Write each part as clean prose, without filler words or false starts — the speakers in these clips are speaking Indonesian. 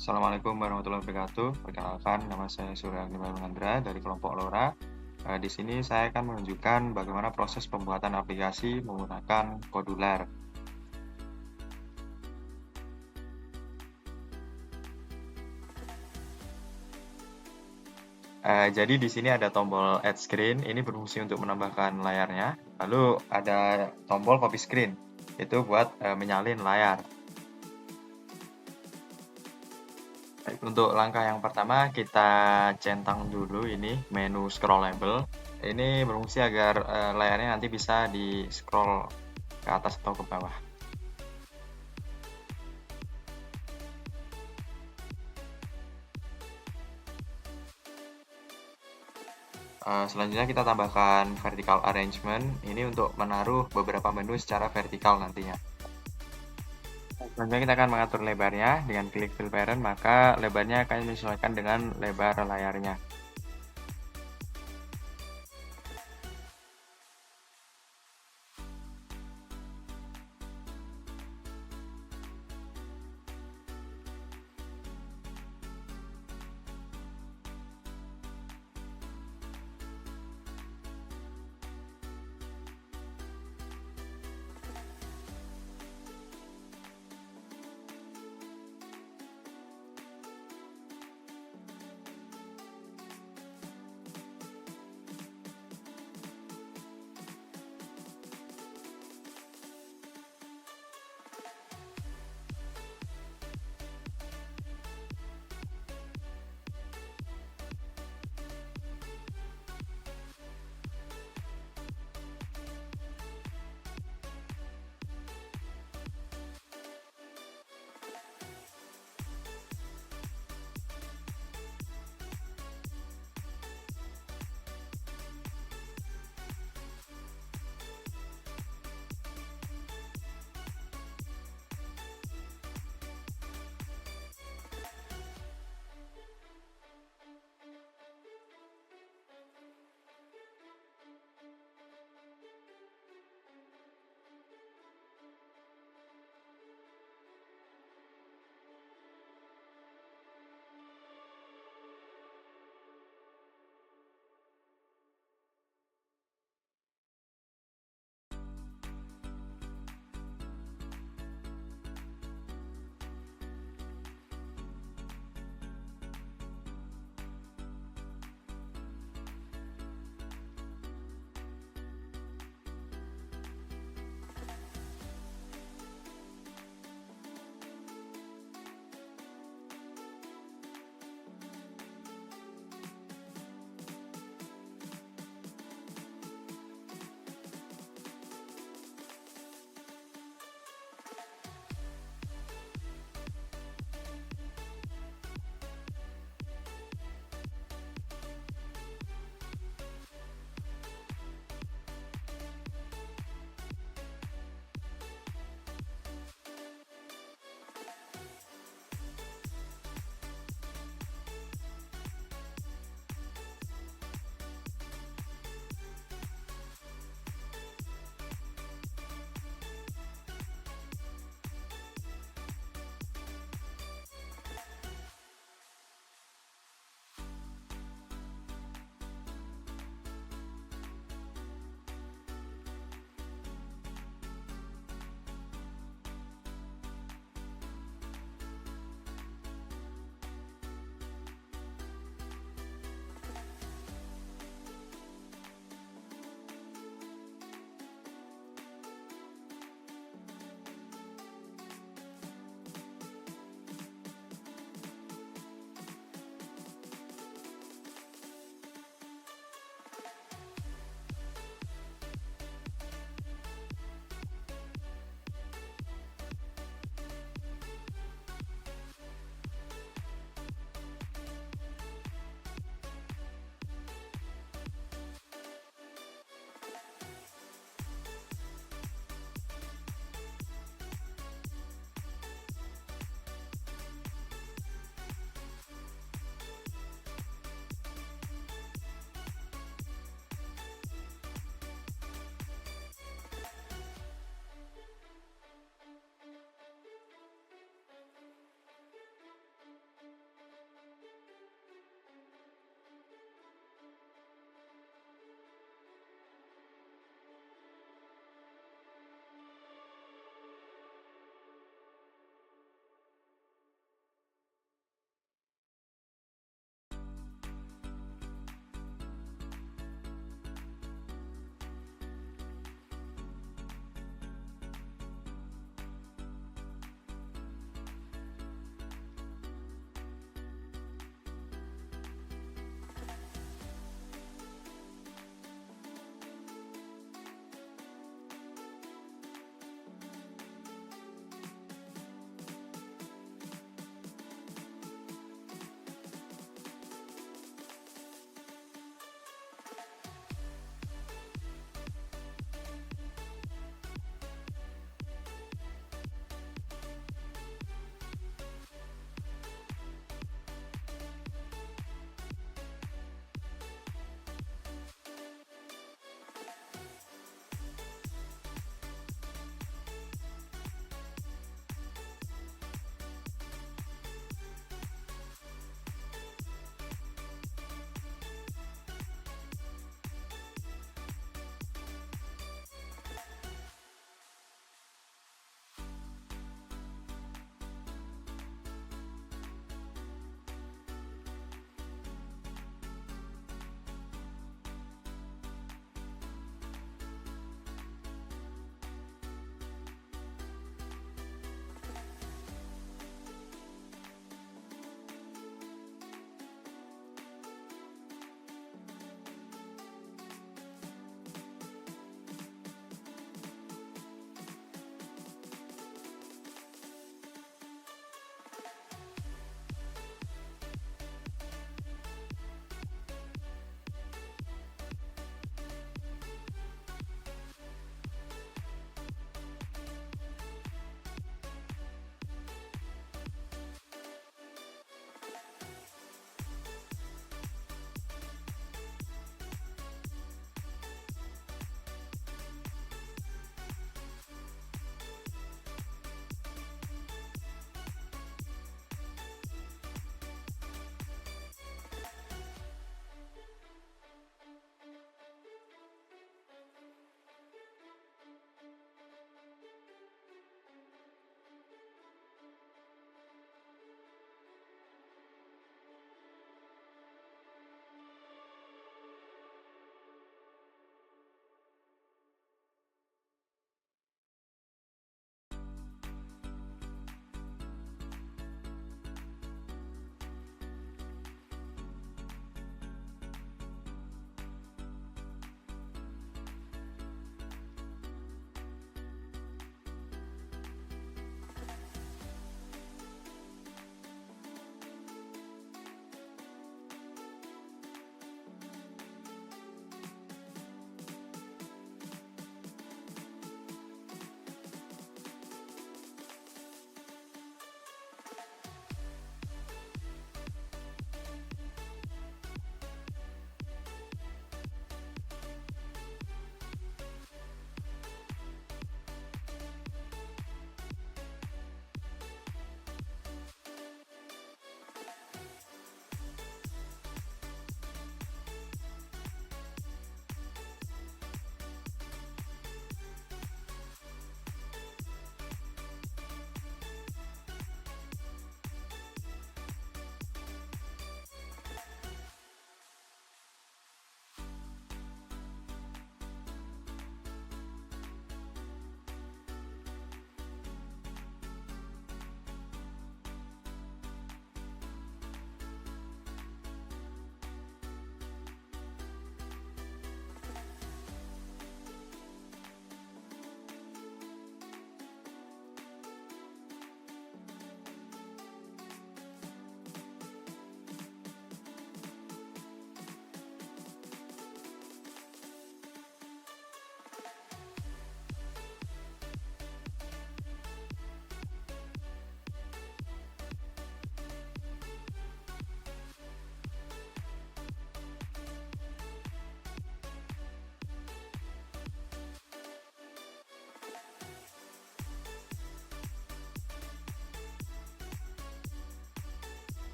Assalamualaikum warahmatullahi wabarakatuh. Perkenalkan, nama saya Surya Agnimanandra dari kelompok LoRa. Di sini saya akan menunjukkan bagaimana proses pembuatan aplikasi menggunakan Kodular. Jadi di sini ada tombol Add Screen, ini berfungsi untuk menambahkan layarnya. Lalu ada tombol Copy Screen, itu buat menyalin layar. Untuk langkah yang pertama, kita centang dulu ini menu scrollable. Ini berfungsi agar layarnya nanti bisa di-scroll ke atas atau ke bawah. Selanjutnya kita tambahkan vertical arrangement, ini untuk menaruh beberapa menu secara vertikal nantinya. Selanjutnya kita akan mengatur lebarnya dengan klik fill parent, maka lebarnya akan menyesuaikan dengan lebar layarnya.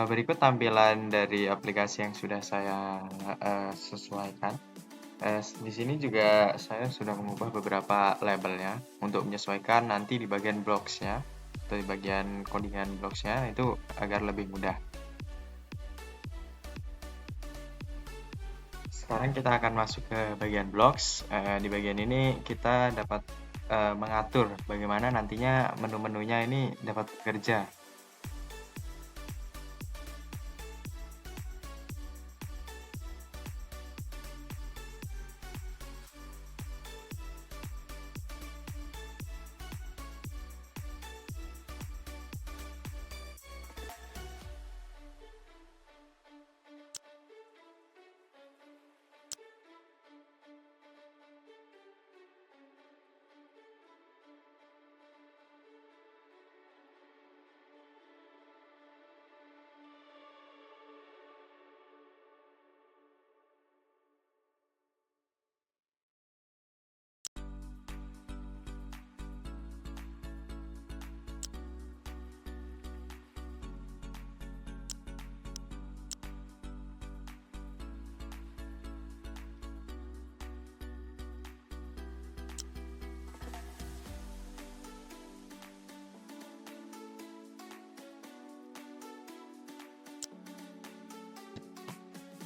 Berikut tampilan dari aplikasi yang sudah saya sesuaikan. Di sini juga saya sudah mengubah beberapa labelnya untuk menyesuaikan nanti di bagian blocks-nya atau di bagian codingan blocks-nya itu agar lebih mudah. Sekarang kita akan masuk ke bagian blocks. Di bagian ini kita dapat mengatur bagaimana nantinya menu-menunya ini dapat bekerja.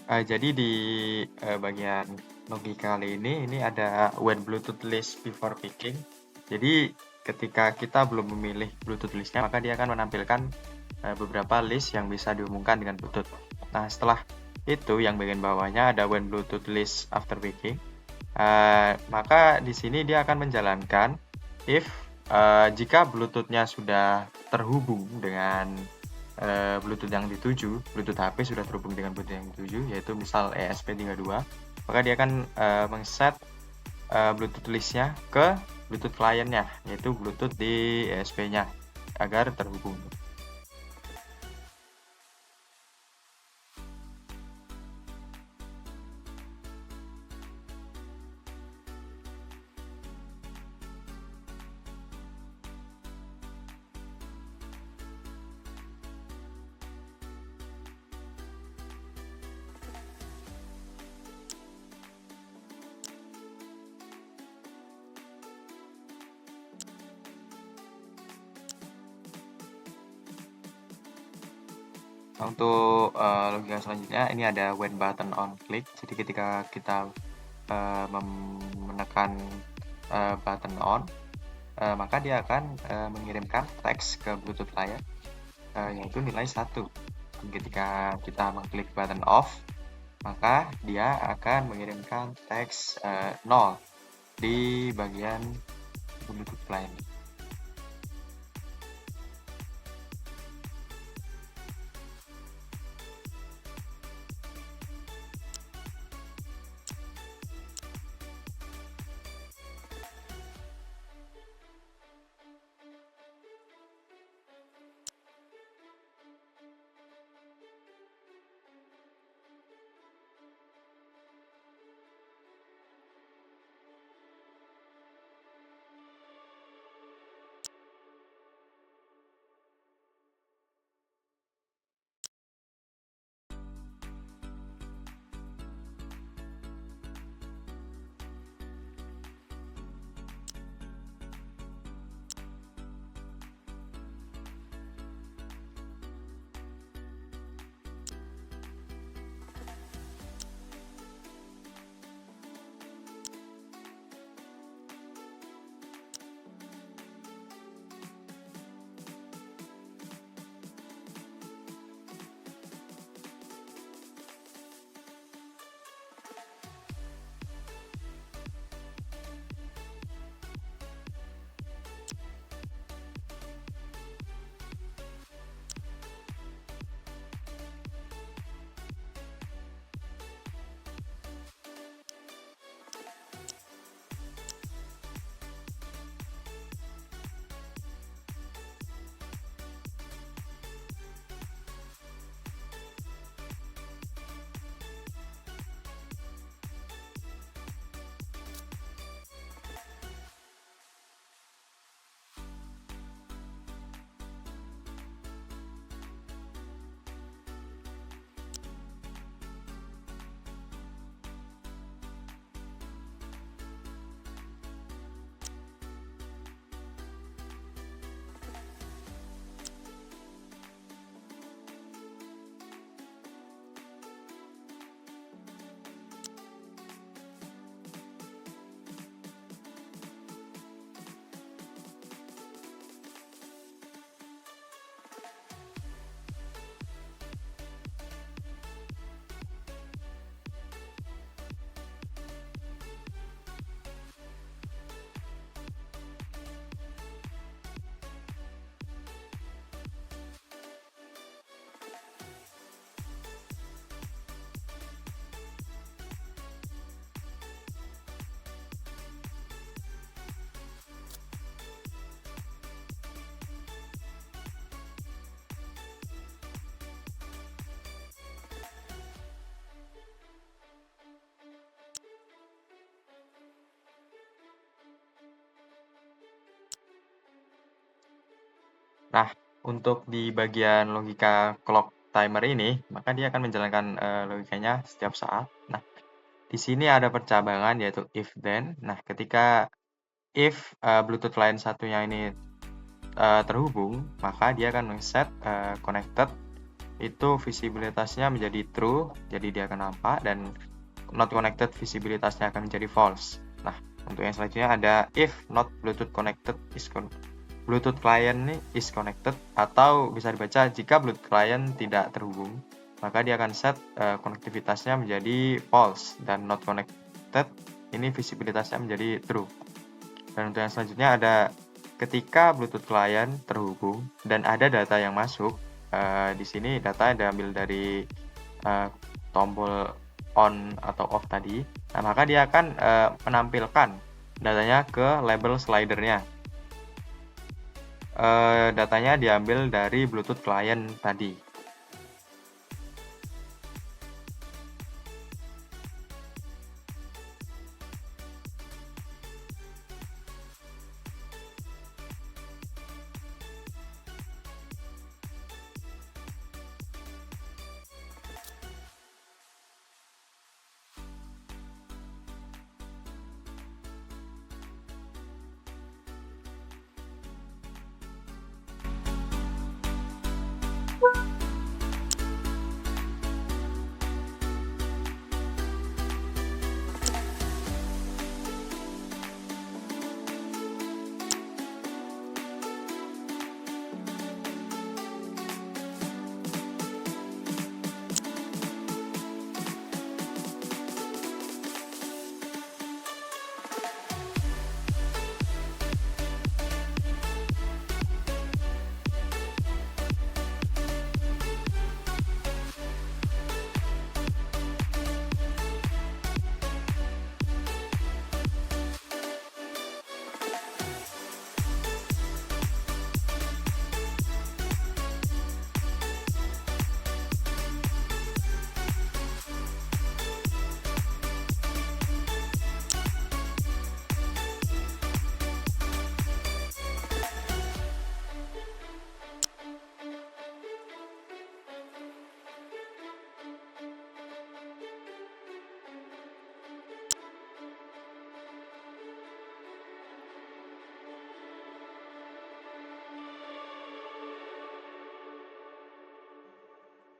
Jadi di bagian logika kali ini ada when Bluetooth list before picking. Jadi ketika kita belum memilih Bluetooth listnya, maka dia akan menampilkan beberapa list yang bisa dihubungkan dengan Bluetooth. Nah, setelah itu yang bagian bawahnya ada when Bluetooth list after picking. Maka di sini dia akan menjalankan if jika Bluetooth-nya sudah terhubung dengan Bluetooth yang dituju, Bluetooth HP sudah terhubung dengan Bluetooth yang dituju, yaitu misal ESP32, maka dia akan mengset Bluetooth listnya ke Bluetooth kliennya, yaitu Bluetooth di ESP-nya, agar terhubung. Untuk logika selanjutnya, ini ada when button on click. Jadi ketika kita menekan button on, maka dia akan mengirimkan teks ke Bluetooth layar, yaitu nilai 1. Ketika kita mengklik button off, maka dia akan mengirimkan teks 0 di bagian Bluetooth lain. Nah, untuk di bagian logika clock timer ini, maka dia akan menjalankan logikanya setiap saat. Nah, di sini ada percabangan yaitu if then. Nah, ketika if Bluetooth client satunya ini terhubung, maka dia akan men-set connected itu visibilitasnya menjadi true, jadi dia akan nampak, dan not connected visibilitasnya akan menjadi false. Nah, untuk yang selanjutnya ada if not Bluetooth connected Bluetooth client ini is connected, atau bisa dibaca jika Bluetooth client tidak terhubung, maka dia akan set konektivitasnya menjadi false, dan not connected ini visibilitasnya menjadi true. Dan untuk yang selanjutnya ada ketika Bluetooth client terhubung dan ada data yang masuk, di sini data diambil dari tombol on atau off tadi. Nah, maka dia akan menampilkan datanya ke label slidernya. Datanya diambil dari Bluetooth client tadi.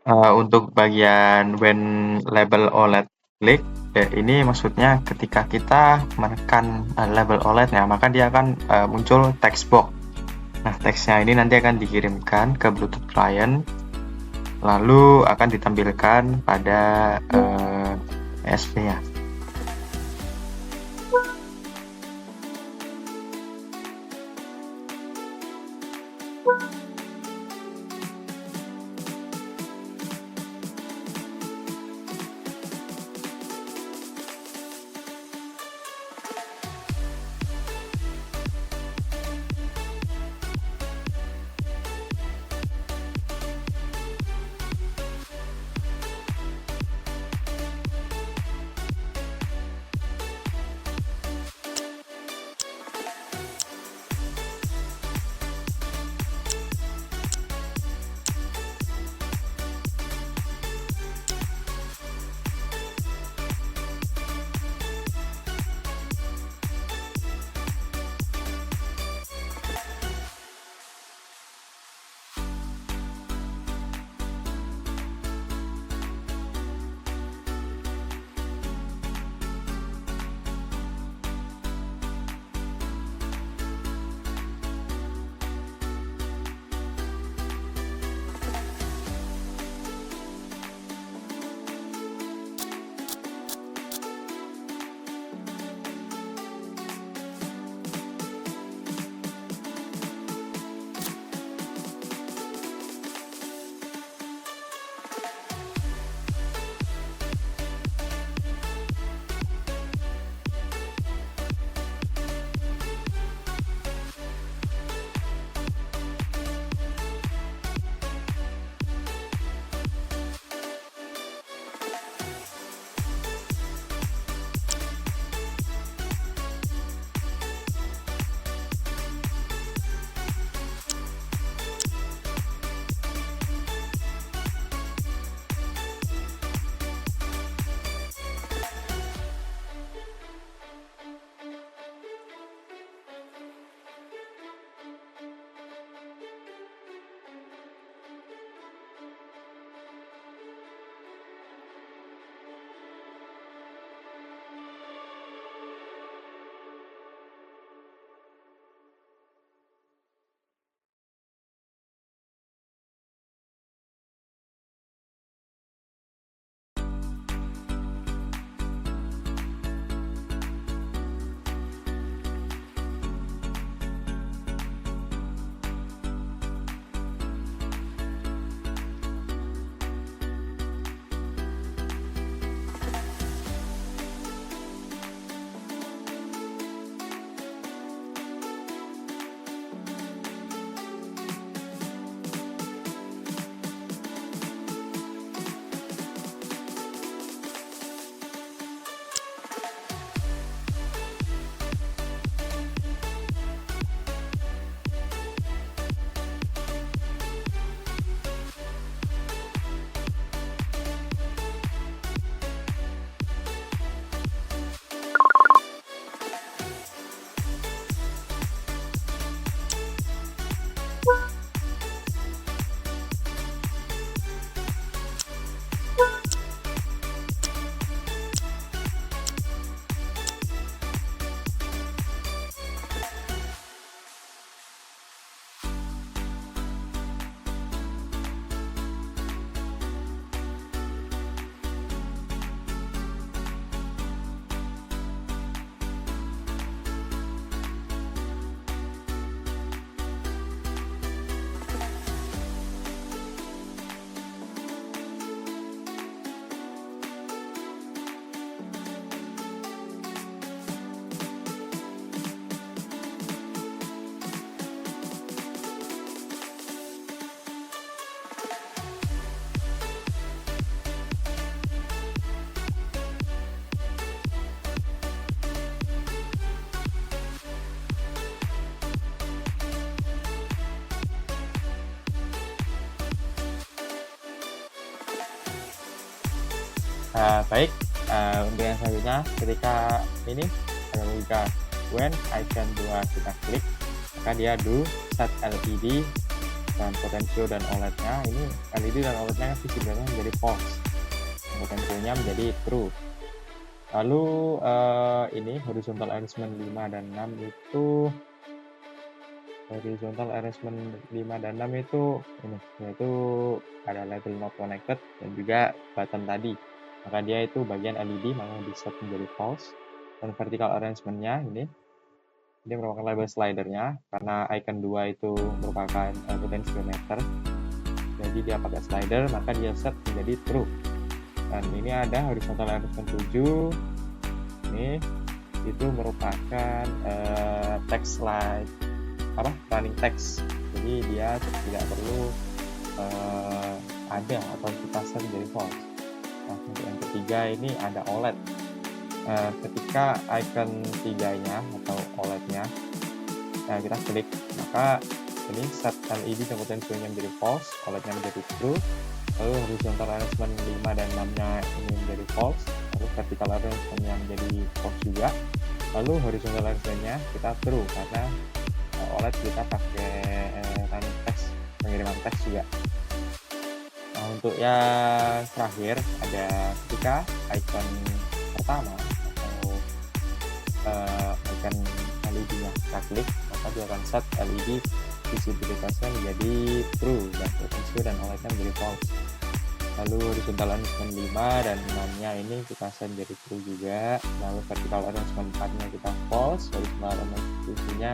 Untuk bagian when label OLED click, ini maksudnya ketika kita menekan label OLED-nya, maka dia akan muncul text box. Nah, teksnya ini nanti akan dikirimkan ke Bluetooth client, lalu akan ditampilkan pada ESP-nya. Baik, untuk yang selanjutnya ketika ini ada logika when icon 2 kita klik, maka dia do set LED dan potensio dan OLED-nya. Ini LED dan OLED-nya visibility menjadi false, potensionya menjadi true. Lalu ini horizontal arrangement 5 dan 6 itu horizontal arrangement 5 dan 6 itu ini, yaitu ada label not connected dan juga button tadi, maka dia itu bagian LED, maka di set menjadi false. Dan vertical arrangement-nya ini merupakan label slidernya, karena icon 2 itu merupakan potentiometer, jadi dia pakai slider, maka dia set menjadi true. Dan ini ada horizontal arrangement 7, ini itu merupakan text slide running text, jadi dia tidak perlu ada atau kita set menjadi false. Nah, untuk yang ketiga ini ada OLED. Ketika icon 3-nya atau OLED-nya kita klik, maka ini set LED dan potensionya menjadi false, OLED-nya menjadi true, lalu horizontal arrangement 5 dan 6-nya ini menjadi false, lalu vertical arrangement-nya menjadi false juga, lalu horizontal arrangement-nya kita true, karena OLED kita pakai running text, pengiriman teks juga. Nah, untuk yang terakhir ada ketika icon pertama atau icon LED-nya kita klik, maka dia akan set LED visibilitasnya menjadi true dan potensio dan OLED-nya menjadi false. Lalu horizontal arrangement 5 dan 6-nya ini kita set menjadi true juga. Lalu vertical arrangement 4-nya kita false, horizontal arrangement 7-nya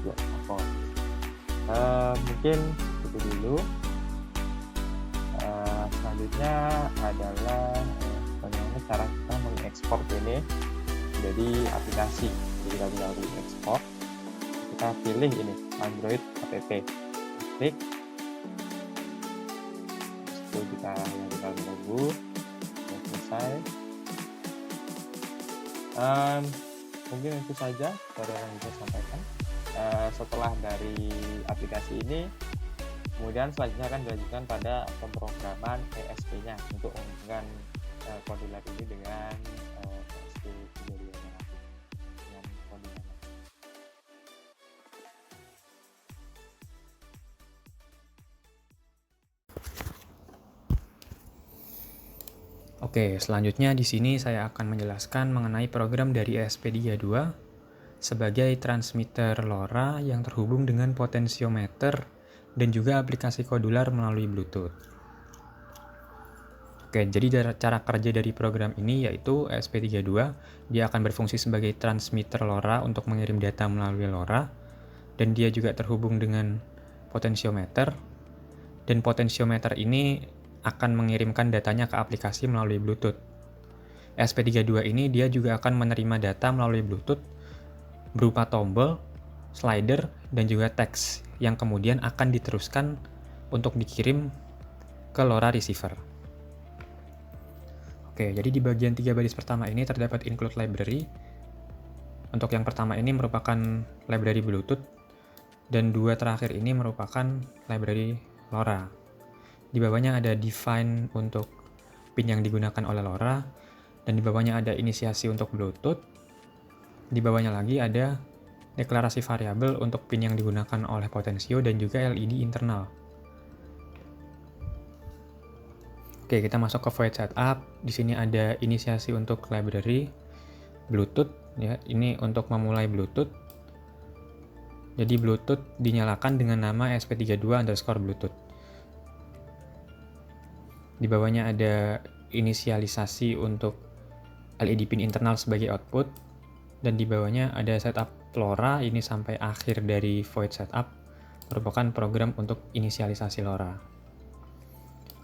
juga false. Mungkin itu dulu. Selanjutnya adalah bagaimana cara kita mengekspor ini jadi aplikasi. Jadi kita tinggal di ekspor, kita pilih ini Android app, klik, itu kita tinggal menunggu selesai. Mungkin itu saja yang bisa sampaikan. Setelah dari aplikasi ini, kemudian selanjutnya akan dilanjutkan pada pemrograman ESP-nya untuk menghubungkan koordinat ini dengan ESP32 dengan koordinat. Oke, selanjutnya di sini saya akan menjelaskan mengenai program dari ESP32 sebagai transmitter LoRa yang terhubung dengan potensiometer dan juga aplikasi kodular melalui Bluetooth. Oke, jadi cara kerja dari program ini yaitu ESP32, dia akan berfungsi sebagai transmitter LoRa untuk mengirim data melalui LoRa, dan dia juga terhubung dengan potensiometer, dan potensiometer ini akan mengirimkan datanya ke aplikasi melalui Bluetooth. ESP32 ini dia juga akan menerima data melalui Bluetooth berupa tombol, slider, dan juga teks yang kemudian akan diteruskan untuk dikirim ke LoRa receiver. Oke, jadi di bagian 3 baris pertama ini terdapat include library. Untuk yang pertama ini merupakan library Bluetooth, dan dua terakhir ini merupakan library LoRa. Di bawahnya ada define untuk pin yang digunakan oleh LoRa, dan di bawahnya ada inisiasi untuk Bluetooth. Di bawahnya lagi ada deklarasi variabel untuk pin yang digunakan oleh potensio dan juga LED internal. Oke, kita masuk ke void setup. Di sini ada inisiasi untuk library Bluetooth, ya. Ini untuk memulai Bluetooth. Jadi Bluetooth dinyalakan dengan nama ESP32_Bluetooth. Di bawahnya ada inisialisasi untuk LED pin internal sebagai output, dan di bawahnya ada setup LoRa. Ini sampai akhir dari void setup merupakan program untuk inisialisasi LoRa.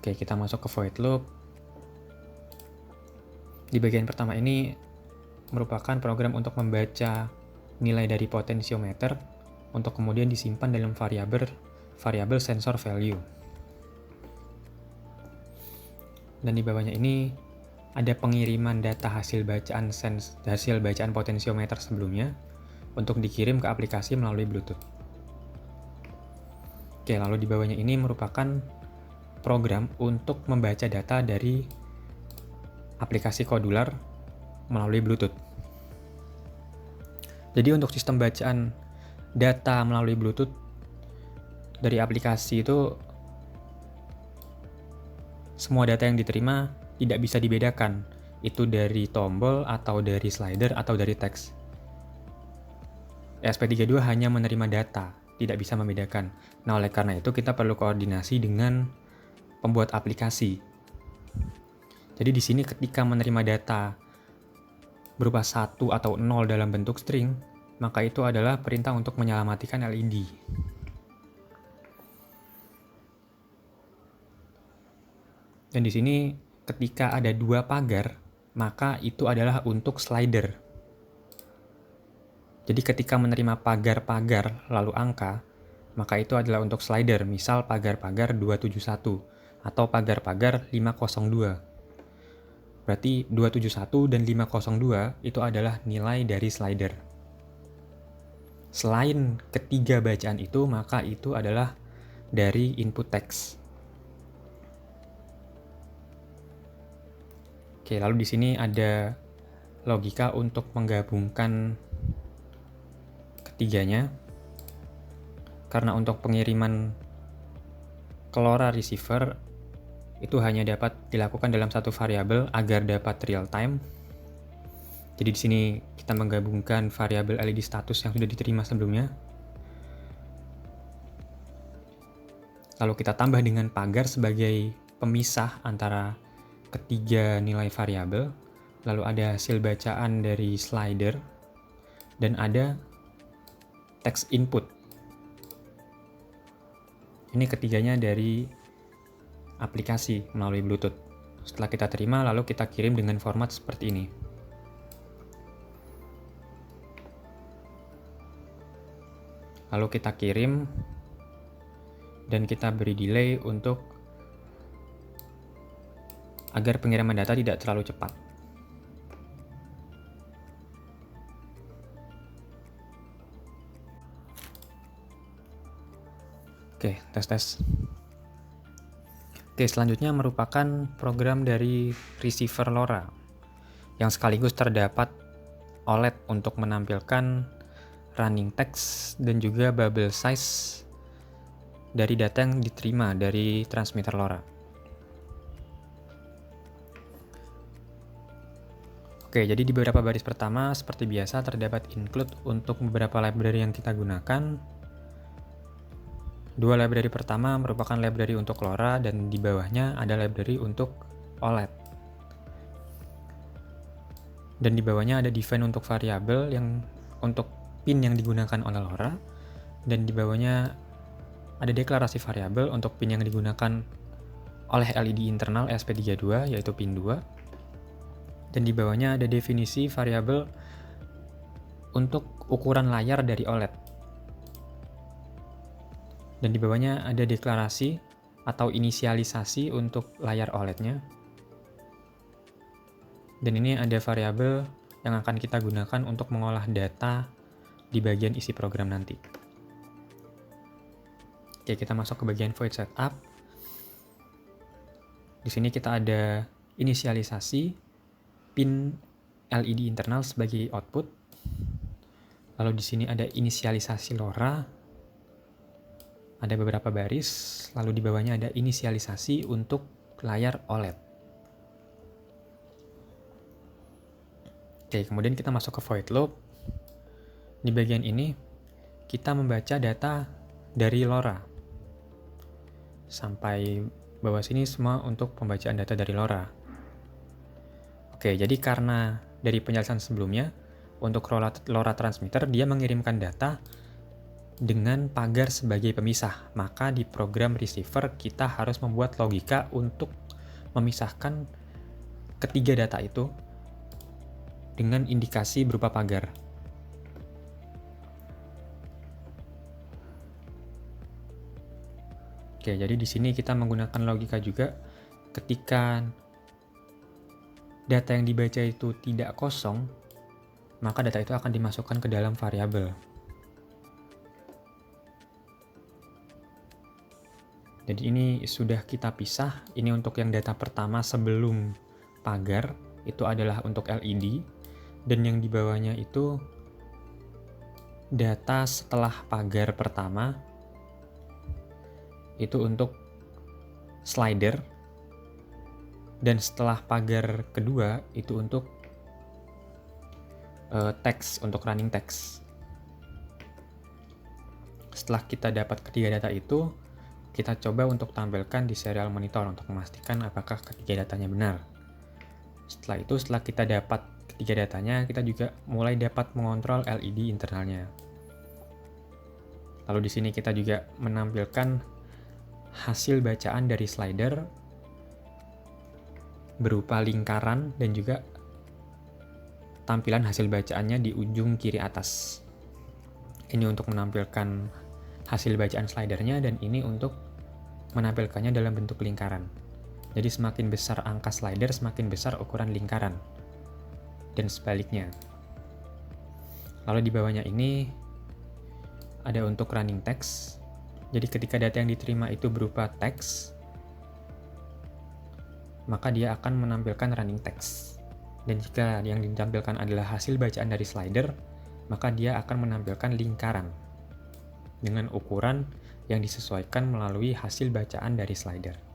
Oke, kita masuk ke void loop. Di bagian pertama ini merupakan program untuk membaca nilai dari potensiometer untuk kemudian disimpan dalam variabel sensor value. Dan di bawahnya ini ada pengiriman data hasil bacaan potensiometer sebelumnya untuk dikirim ke aplikasi melalui Bluetooth. Oke, lalu di bawahnya ini merupakan program untuk membaca data dari aplikasi kodular melalui Bluetooth. Jadi untuk sistem bacaan data melalui Bluetooth dari aplikasi itu, semua data yang diterima tidak bisa dibedakan, itu dari tombol atau dari slider atau dari teks. ESP32 hanya menerima data, tidak bisa membedakan. Nah, oleh karena itu kita perlu koordinasi dengan pembuat aplikasi. Jadi di sini ketika menerima data berupa 1 atau 0 dalam bentuk string, maka itu adalah perintah untuk menyelamatkan LED. Dan di sini ketika ada 2 pagar, maka itu adalah untuk slider. Jadi ketika menerima pagar-pagar lalu angka, maka itu adalah untuk slider, misal pagar-pagar 271 atau pagar-pagar 502. Berarti 271 dan 502 itu adalah nilai dari slider. Selain ketiga bacaan itu, maka itu adalah dari input teks. Oke, lalu di sini ada logika untuk menggabungkan ketiganya. Karena untuk pengiriman ke LoRa receiver itu hanya dapat dilakukan dalam satu variabel agar dapat real time. Jadi di sini kita menggabungkan variabel LED status yang sudah diterima sebelumnya. Lalu kita tambah dengan pagar sebagai pemisah antara ketiga nilai variabel. Lalu ada hasil bacaan dari slider dan ada teks input. Ini ketiganya dari aplikasi melalui Bluetooth. Setelah kita terima, lalu kita kirim dengan format seperti ini. Lalu kita kirim dan kita beri delay untuk agar pengiriman data tidak terlalu cepat. Oke, tes. Oke, selanjutnya merupakan program dari receiver LoRa yang sekaligus terdapat OLED untuk menampilkan running text dan juga bubble size dari data yang diterima dari transmitter LoRa. Oke, jadi di beberapa baris pertama seperti biasa terdapat include untuk beberapa library yang kita gunakan. Dua library pertama merupakan library untuk LoRa dan di bawahnya ada library untuk OLED. Dan di bawahnya ada define untuk variabel yang untuk pin yang digunakan oleh LoRa, dan di bawahnya ada deklarasi variabel untuk pin yang digunakan oleh LED internal ESP32 yaitu pin 2. Dan di bawahnya ada definisi variabel untuk ukuran layar dari OLED. Dan di bawahnya ada deklarasi atau inisialisasi untuk layar OLED-nya. Dan ini ada variabel yang akan kita gunakan untuk mengolah data di bagian isi program nanti. Oke, kita masuk ke bagian void setup. Di sini kita ada inisialisasi pin LED internal sebagai output. Lalu di sini ada inisialisasi LoRa. Ada beberapa baris, lalu di bawahnya ada inisialisasi untuk layar OLED. Oke, kemudian kita masuk ke void loop. Di bagian ini, kita membaca data dari LoRa. Sampai bawah sini semua untuk pembacaan data dari LoRa. Oke, jadi karena dari penjelasan sebelumnya, untuk LoRa transmitter, dia mengirimkan data dengan pagar sebagai pemisah, maka di program receiver kita harus membuat logika untuk memisahkan ketiga data itu dengan indikasi berupa pagar. Oke, jadi di sini kita menggunakan logika juga ketika data yang dibaca itu tidak kosong, maka data itu akan dimasukkan ke dalam variabel. Jadi ini sudah kita pisah, ini untuk yang data pertama sebelum pagar, itu adalah untuk LED, dan yang di bawahnya itu data setelah pagar pertama itu untuk slider, dan setelah pagar kedua itu untuk teks, untuk running text. Setelah kita dapat ketiga data itu, kita coba untuk tampilkan di serial monitor untuk memastikan apakah ketiga datanya benar. Setelah itu, setelah kita dapat ketiga datanya, kita juga mulai dapat mengontrol LED internalnya. Lalu di sini kita juga menampilkan hasil bacaan dari slider berupa lingkaran dan juga tampilan hasil bacaannya di ujung kiri atas. Ini untuk menampilkan hasil bacaan slidernya, dan ini untuk menampilkannya dalam bentuk lingkaran. Jadi semakin besar angka slider, semakin besar ukuran lingkaran, dan sebaliknya. Lalu di bawahnya ini ada untuk running text. Jadi ketika data yang diterima itu berupa teks, maka dia akan menampilkan running text. Dan jika yang ditampilkan adalah hasil bacaan dari slider, maka dia akan menampilkan lingkaran dengan ukuran yang disesuaikan melalui hasil bacaan dari slider.